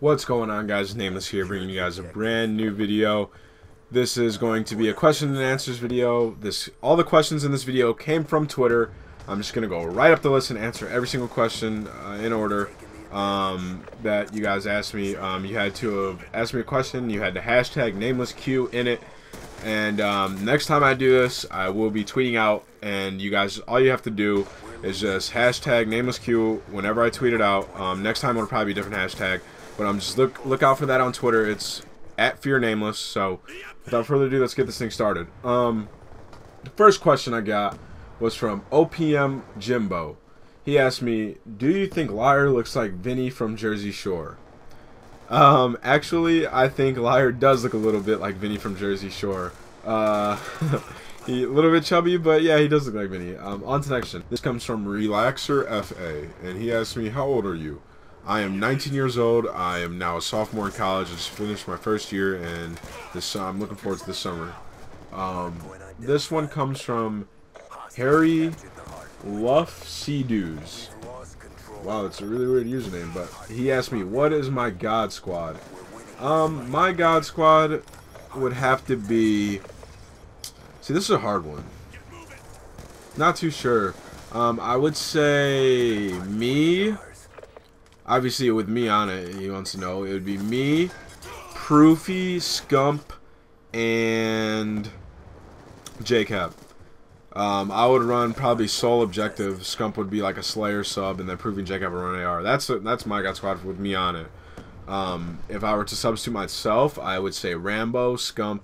What's going on, guys? NameLeSs here, bringing you guys a brand new video. This is going to be a question and answers video. All the questions in this video came from Twitter. I'm just going to go right up the list and answer every single question in order that you guys asked me. You had to have asked me a question. You had to hashtag NameLeSsQ in it. And next time I do this, I will be tweeting out, and you guys, all you have to do is just hashtag NameLeSsQ whenever I tweet it out. Next time it'll probably be a different hashtag. But just look out for that on Twitter. It's @FearNameless. So without further ado, let's get this thing started. The first question I got was from OPM Jimbo. He asked me, "Do you think Liar looks like Vinny from Jersey Shore?" Actually, I think Liar does look a little bit like Vinny from Jersey Shore. He a little bit chubby, but yeah, he does look like Vinny. On to the next one. This comes from Relaxer FA, and he asked me, "How old are you?" I am 19 years old. I am now a sophomore in college. I just finished my first year, and I'm looking forward to this summer. This one comes from Harry Luff-Sea-Doos. Wow, that's a really weird username, but he asked me, "What is my God Squad?" My God Squad would have to be... See, this is a hard one. Not too sure. I would say me... Obviously, with me on it, he wants to know. It would be me, Proofy, Scump, and JCap. I would run probably sole objective. Scump would be like a Slayer sub, and then Proofy and JCap would run AR. That's my God Squad with me on it. If I were to substitute myself, I would say Rambo, Scump,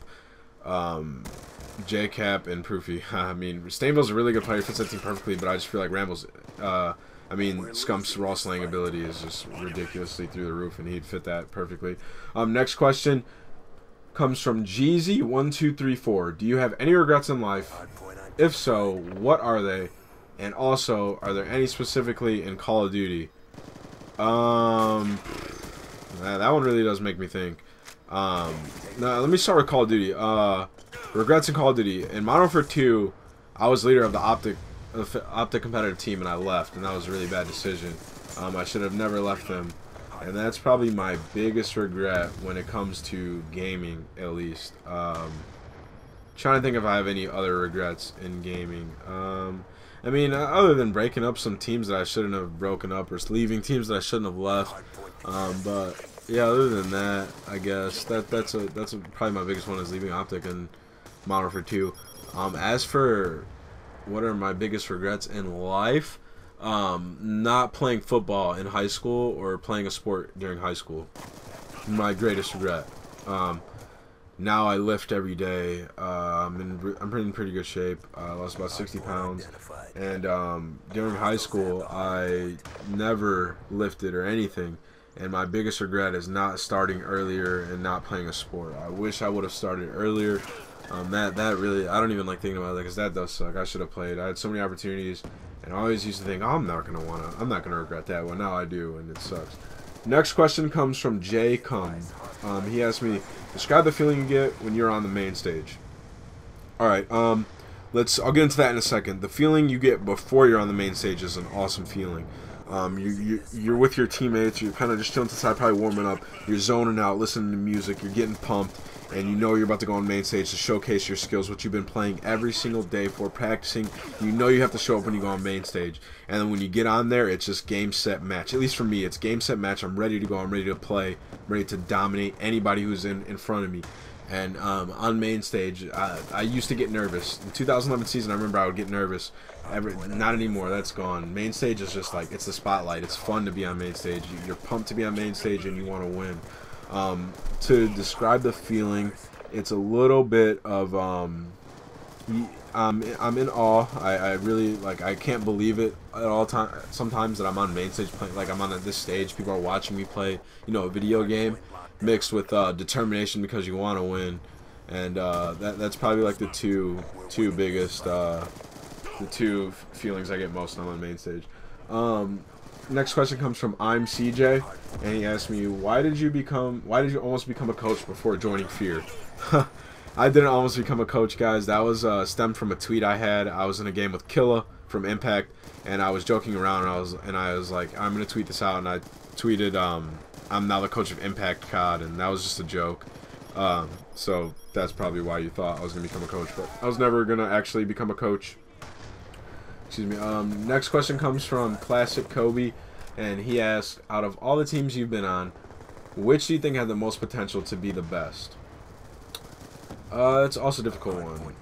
JCap, and Proofy. I mean, Stainville's a really good player, fits that team perfectly, but I just feel like Rambo's... Scump's raw slaying ability is just ridiculously through the roof, and he'd fit that perfectly. Next question comes from Jeezy1234. Do you have any regrets in life? If so, what are they? And also, are there any specifically in Call of Duty? That one really does make me think. Now, let me start with Call of Duty. Regrets in Call of Duty. In Modern Warfare 2, I was leader of the Optic competitive team, and I left, and that was a really bad decision. I should have never left them, and that's probably my biggest regret when it comes to gaming, at least. Trying to think if I have any other regrets in gaming. Other than breaking up some teams that I shouldn't have broken up, or leaving teams that I shouldn't have left. But yeah, other than that, I guess that's probably my biggest one, is leaving Optic and Modern Warfare 2. As for what are my biggest regrets in life? Not playing football in high school or playing a sport during high school. My greatest regret. Now I lift every day. I'm in pretty good shape. I lost about 60 pounds. And during high school, I never lifted or anything. And my biggest regret is not starting earlier and not playing a sport. I wish I would have started earlier. That really, I don't even like thinking about that, because that does suck. I should have played. I had so many opportunities, and I always used to think, "Oh, I'm not gonna regret that." Well, now I do, and it sucks. Next question comes from Jay Cum. He asked me, "Describe the feeling you get when you're on the main stage." All right, I'll get into that in a second. The feeling you get before you're on the main stage is an awesome feeling. You're with your teammates. You're kind of just chilling to the side, probably warming up. You're zoning out, listening to music. You're getting pumped. And you know you're about to go on main stage to showcase your skills, what you've been playing every single day for, practicing. You know you have to show up when you go on main stage. And then when you get on there, it's just game, set, match. At least for me, it's game, set, match. I'm ready to go. I'm ready to play. I'm ready to dominate anybody who's in front of me. And on main stage, I used to get nervous. In 2011 season, I remember I would get nervous. Not anymore. That's gone. Main stage is just like, it's the spotlight. It's fun to be on main stage. You're pumped to be on main stage, and you want to win. To describe the feeling, it's a little bit of I'm in awe. I really, like, I can't believe it at all time. Sometimes that I'm on main stage playing, like I'm on this stage, people are watching me play, a video game, mixed with determination because you want to win, and that's probably like the two biggest the two feelings I get most when I'm on main stage. Next question comes from I'm CJ, and he asked me, why did you almost become a coach before joining Fear? I didn't almost become a coach, guys. That was stemmed from a tweet I had. I was in a game with Killa from Impact, and I was joking around, and I was like, I'm gonna tweet this out, and I tweeted I'm now the coach of Impact COD, and that was just a joke. So that's probably why you thought I was going to become a coach, but I was never going to actually become a coach. Excuse me. Next question comes from Classic Kobe, and he asks, out of all the teams you've been on, which do you think have the most potential to be the best? It's also a difficult one.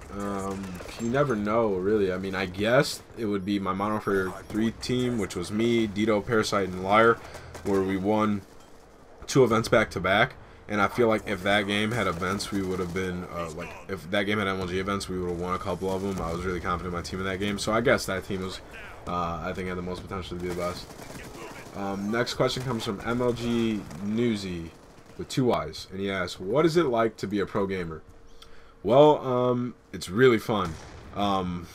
You never know, really. I mean, I guess it would be my Modern Warfare 3 team, which was me, Dito, Parasite, and Liar, where we won 2 events back-to-back. And I feel like if that game had events, we would have been, if that game had MLG events, we would have won a couple of them. I was really confident in my team in that game. So I guess that team was, I think, had the most potential to be the best. Next question comes from MLG Newsy with 2 Y's. And he asks, what is it like to be a pro gamer? Well, it's really fun.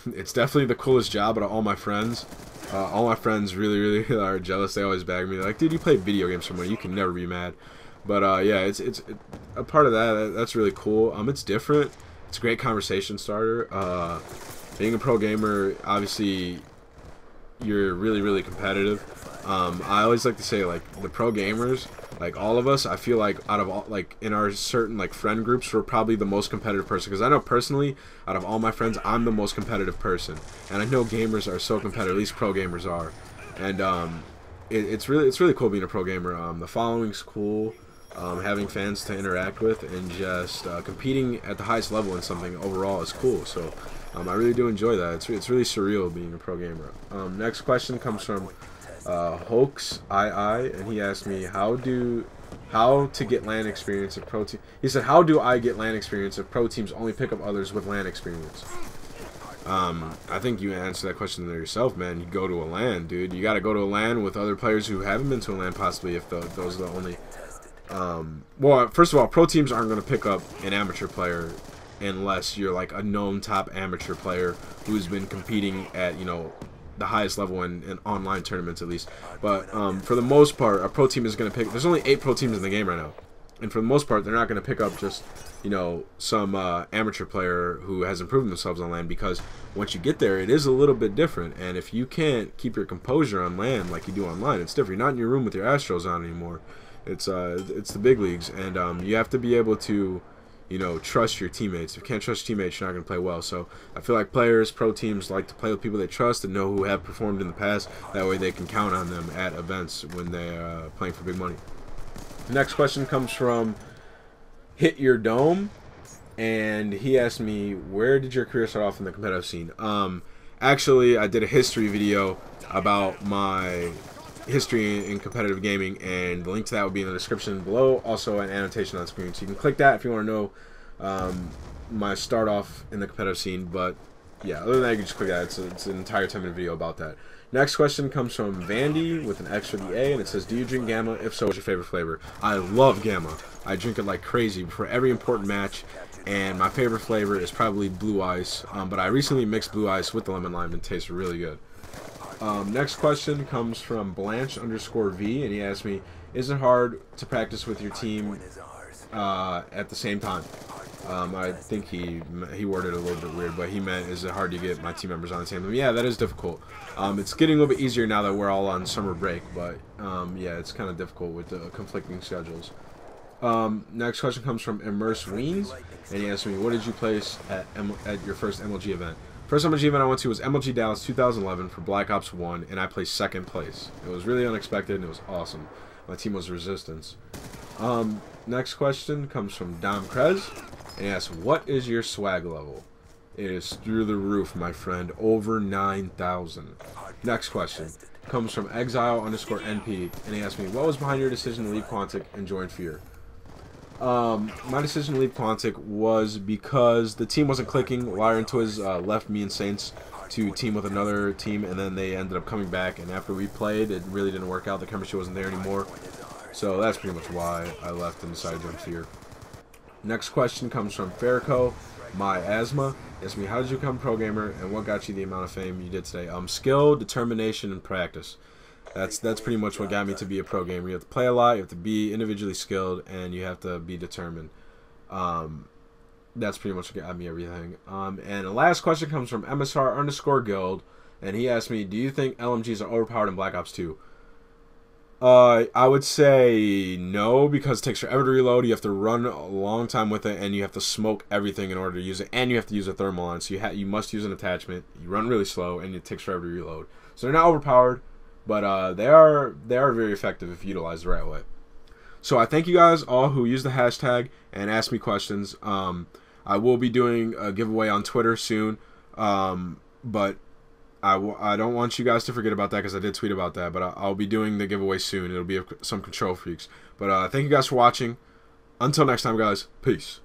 It's definitely the coolest job out of all my friends. All my friends really are jealous. They always bag me. They're like, dude, you play video games for money. You can never be mad. But yeah, it's a part of that. That's really cool. It's different. It's a great conversation starter. Being a pro gamer, obviously, you're really competitive. I always like to say, like, the pro gamers, like, all of us, I feel like out of all, like, in our certain, like, friend groups, we're probably the most competitive person. Because I know personally, out of all my friends, I'm the most competitive person. And I know gamers are so competitive, at least pro gamers are. And it's really cool being a pro gamer. The following's cool. Having fans to interact with, and just competing at the highest level in something overall is cool. So I really do enjoy that. It's really surreal being a pro gamer. Next question comes from Hoax II, and he asked me how to get LAN experience if pro team. He said, how do I get LAN experience if pro teams only pick up others with LAN experience? I think you answer that question there yourself, man. You go to a LAN, dude. You got to go to a LAN with other players who haven't been to a LAN, possibly, if those are the only. Well, first of all, pro teams aren't going to pick up an amateur player unless you're like a known top amateur player who's been competing at, you know, the highest level in online tournaments at least. But for the most part, a pro team is going to pick. There's only 8 pro teams in the game right now, and for the most part, they're not going to pick up just, you know, some amateur player who has improved themselves on LAN, because once you get there, it is a little bit different. And if you can't keep your composure on LAN like you do online, it's different. You're not in your room with your Astros on anymore. It's the big leagues, and you have to be able to, you know, trust your teammates. If you can't trust your teammates, you're not going to play well. So I feel like players, pro teams, like to play with people they trust and know who have performed in the past. That way they can count on them at events when they're playing for big money. The next question comes from Hit Your Dome, and he asked me, where did your career start off in the competitive scene? Actually, I did a history video about my history in competitive gaming, and the link to that will be in the description below, also an annotation on screen, so you can click that if you want to know my start off in the competitive scene. But yeah, other than that, you can just click that. It's an entire 10-minute video about that. Next question comes from Vandy with an X for the A, and it says, do you drink Gamma? If so, what's your favorite flavor? I love Gamma. I drink it like crazy before every important match, and my favorite flavor is probably Blue Ice, but I recently mixed Blue Ice with the lemon lime, and it tastes really good. Next question comes from Blanche_V, and he asked me, is it hard to practice with your team at the same time? I think he worded it a little bit weird, but he meant, is it hard to get my team members on the same time? Yeah, that is difficult. It's getting a little bit easier now that we're all on summer break, but yeah, it's kind of difficult with the conflicting schedules. Next question comes from Immerse Weens, and he asked me, what did you place at your first MLG event? First MLG event I went to was MLG Dallas 2011 for Black Ops 1, and I placed 2nd place. It was really unexpected, and it was awesome. My team was Resistance. Next question comes from Dom Krez, and he asks, what is your swag level? It is through the roof, my friend, over 9,000. Next question comes from Exile_NP, and he asked me, what was behind your decision to leave Quantic and join Fear? My decision to leave Quantic was because the team wasn't clicking. Liar and Twiz left me and Saints to team with another team, and then they ended up coming back, and after we played, it really didn't work out. The chemistry wasn't there anymore. So that's pretty much why I left and decided to join Fear. Next question comes from Farrico, My Asthma. He asked me, how did you become a pro gamer, and what got you the amount of fame you did today? Skill, determination, and practice. That's pretty much what got me to be a pro gamer. You have to play a lot, you have to be individually skilled, and you have to be determined. That's pretty much what got me everything. And the last question comes from MSR_Guild, and he asked me, do you think LMGs are overpowered in Black Ops 2? I would say no, because it takes forever to reload. You have to run a long time with it, and you have to smoke everything in order to use it, and you have to use a thermal on. So you must use an attachment. You run really slow, and it takes forever to reload. So they're not overpowered, but they are very effective if utilized the right way. So I thank you guys all who use the hashtag and ask me questions. I will be doing a giveaway on Twitter soon, but I don't want you guys to forget about that, because I did tweet about that. But I'll be doing the giveaway soon. It'll be some Control Freaks. But thank you guys for watching. Until next time, guys. Peace.